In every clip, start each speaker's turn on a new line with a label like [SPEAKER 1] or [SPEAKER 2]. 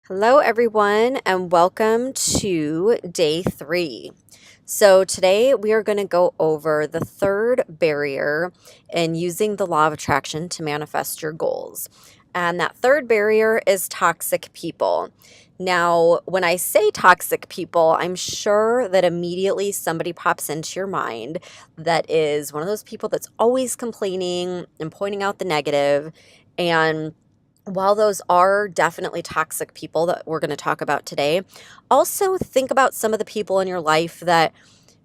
[SPEAKER 1] Hello, everyone, and welcome to day 3. So, today we are going to go over the third barrier in using the law of attraction to manifest your goals. And that third barrier is toxic people. Now, when I say toxic people, I'm sure that immediately somebody pops into your mind that is one of those people that's always complaining and pointing out the negative. And while those are definitely toxic people that we're going to talk about today, also think about some of the people in your life that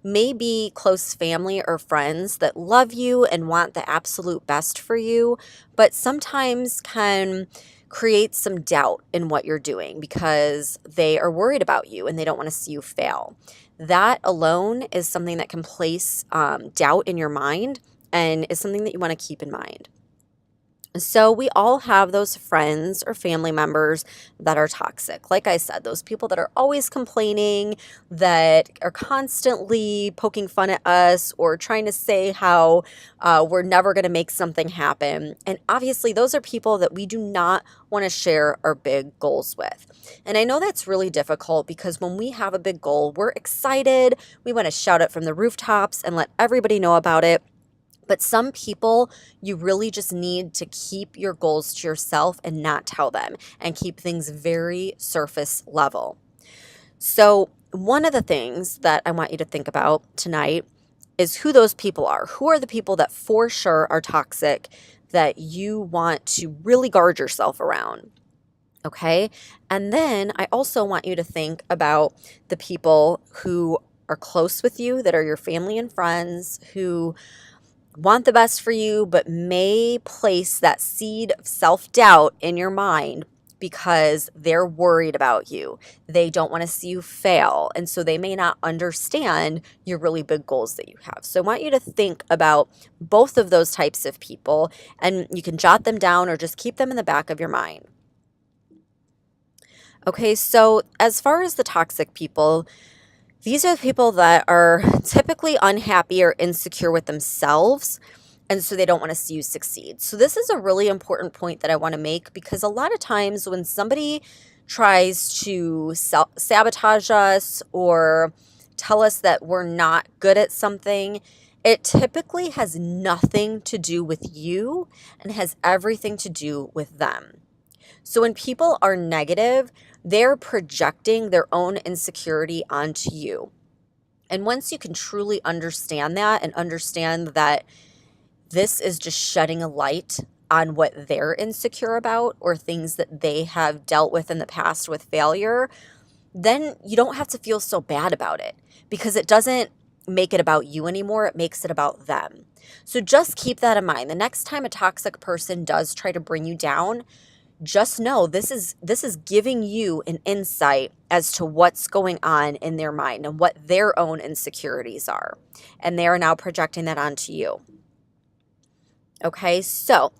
[SPEAKER 1] may be close family or friends that love you and want the absolute best for you, but sometimes can create some doubt in what you're doing because they are worried about you and they don't want to see you fail. That alone is something that can place doubt in your mind and is something that you want to keep in mind. So, we all have those friends or family members that are toxic. Like I said, those people that are always complaining, that are constantly poking fun at us or trying to say how we're never going to make something happen. And obviously, those are people that we do not want to share our big goals with. And I know that's really difficult because when we have a big goal, we're excited. We want to shout it from the rooftops and let everybody know about it. But some people, you really just need to keep your goals to yourself and not tell them and keep things very surface level. So, one of the things that I want you to think about tonight is who those people are. Who are the people that for sure are toxic that you want to really guard yourself around? Okay. And then I also want you to think about the people who are close with you, that are your family and friends, who want the best for you, but may place that seed of self doubt in your mind because they're worried about you. They don't want to see you fail. And so they may not understand your really big goals that you have. So I want you to think about both of those types of people, and you can jot them down or just keep them in the back of your mind. Okay, so as far as the toxic people, these are the people that are typically unhappy or insecure with themselves, and so they don't want to see you succeed. So, this is a really important point that I want to make because a lot of times when somebody tries to sabotage us or tell us that we're not good at something, it typically has nothing to do with you and has everything to do with them. So when people are negative, they're projecting their own insecurity onto you. And once you can truly understand that and understand that this is just shedding a light on what they're insecure about or things that they have dealt with in the past with failure, then you don't have to feel so bad about it because it doesn't make it about you anymore. It makes it about them. So just keep that in mind. The next time a toxic person does try to bring you down, just know this is giving you an insight as to what's going on in their mind and what their own insecurities are. And they are now projecting that onto you. Okay, so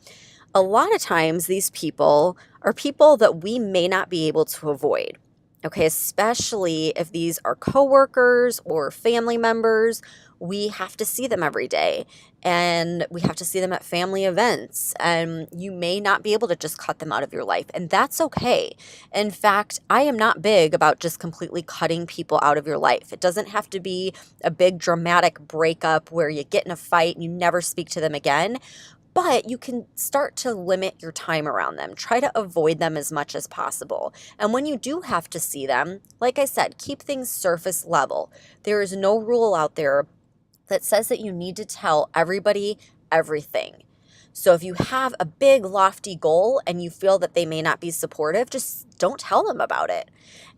[SPEAKER 1] a lot of times these people are people that we may not be able to avoid. Okay, especially if these are coworkers or family members, we have to see them every day and we have to see them at family events. And you may not be able to just cut them out of your life, and that's okay. In fact, I am not big about just completely cutting people out of your life. It doesn't have to be a big dramatic breakup where you get in a fight and you never speak to them again. But you can start to limit your time around them. Try to avoid them as much as possible. And when you do have to see them, like I said, keep things surface level. There is no rule out there that says that you need to tell everybody everything. So if you have a big, lofty goal and you feel that they may not be supportive, just don't tell them about it.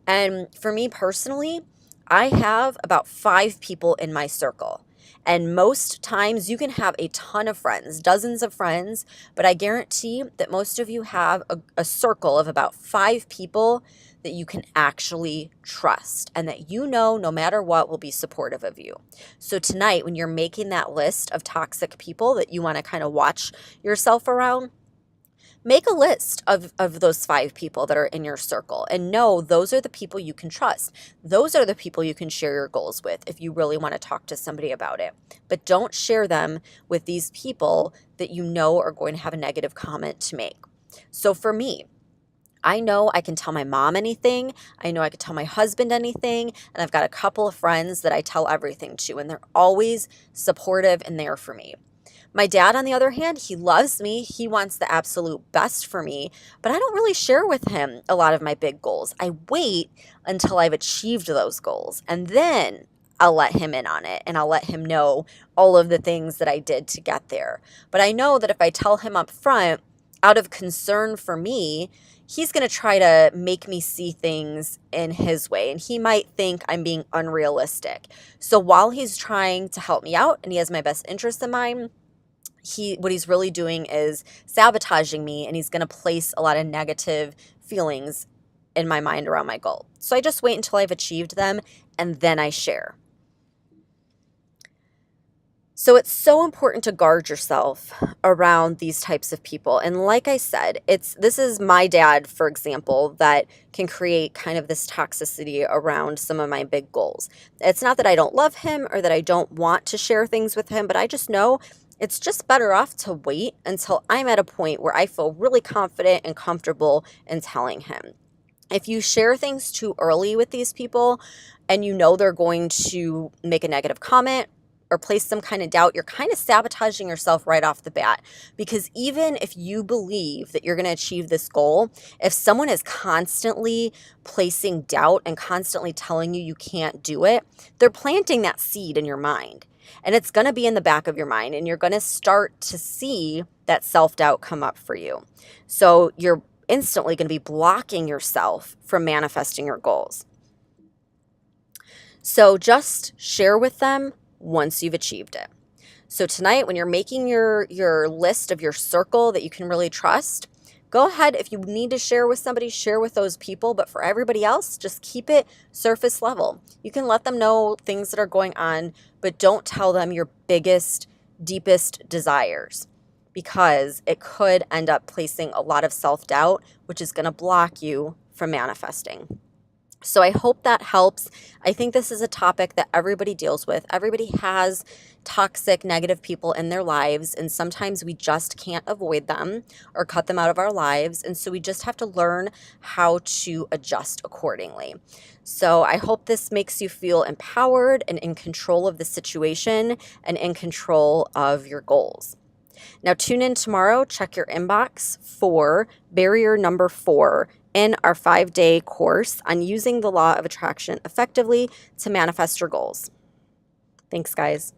[SPEAKER 1] And for me personally, I have about 5 people in my circle. And most times you can have a ton of friends, dozens of friends, but I guarantee that most of you have a circle of about 5 people that you can actually trust and that you know no matter what will be supportive of you. So tonight, when you're making that list of toxic people that you want to kind of watch yourself around, make a list of those 5 people that are in your circle and know those are the people you can trust. Those are the people you can share your goals with if you really want to talk to somebody about it. But don't share them with these people that you know are going to have a negative comment to make. So for me, I know I can tell my mom anything. I know I can tell my husband anything. And I've got a couple of friends that I tell everything to, and they're always supportive and there for me. My dad, on the other hand, he loves me. He wants the absolute best for me, but I don't really share with him a lot of my big goals. I wait until I've achieved those goals, and then I'll let him in on it and I'll let him know all of the things that I did to get there. But I know that if I tell him up front, out of concern for me, he's going to try to make me see things in his way, and he might think I'm being unrealistic. So while he's trying to help me out and he has my best interest in mind, what he's really doing is sabotaging me, and he's going to place a lot of negative feelings in my mind around my goal. So I just wait until I've achieved them, and then I share. So it's so important to guard yourself around these types of people. And like I said, this is my dad, for example, that can create kind of this toxicity around some of my big goals. It's not that I don't love him or that I don't want to share things with him, but I just know it's just better off to wait until I'm at a point where I feel really confident and comfortable in telling him. If you share things too early with these people and you know they're going to make a negative comment or place some kind of doubt, you're kind of sabotaging yourself right off the bat. Because even if you believe that you're going to achieve this goal, if someone is constantly placing doubt and constantly telling you can't do it, they're planting that seed in your mind. And it's going to be in the back of your mind, and you're going to start to see that self-doubt come up for you. So you're instantly going to be blocking yourself from manifesting your goals. So just share with them once you've achieved it. So tonight, when you're making your list of your circle that you can really trust, go ahead. If you need to share with somebody, share with those people. But for everybody else, just keep it surface level. You can let them know things that are going on, but don't tell them your biggest, deepest desires, because it could end up placing a lot of self-doubt, which is going to block you from manifesting. So I hope that helps. I think this is a topic that everybody deals with. Everybody has toxic, negative people in their lives, and sometimes we just can't avoid them or cut them out of our lives. And so we just have to learn how to adjust accordingly. So I hope this makes you feel empowered and in control of the situation and in control of your goals. Now tune in tomorrow. Check your inbox for barrier number 4 in our 5-day course on using the law of attraction effectively to manifest your goals. Thanks, guys.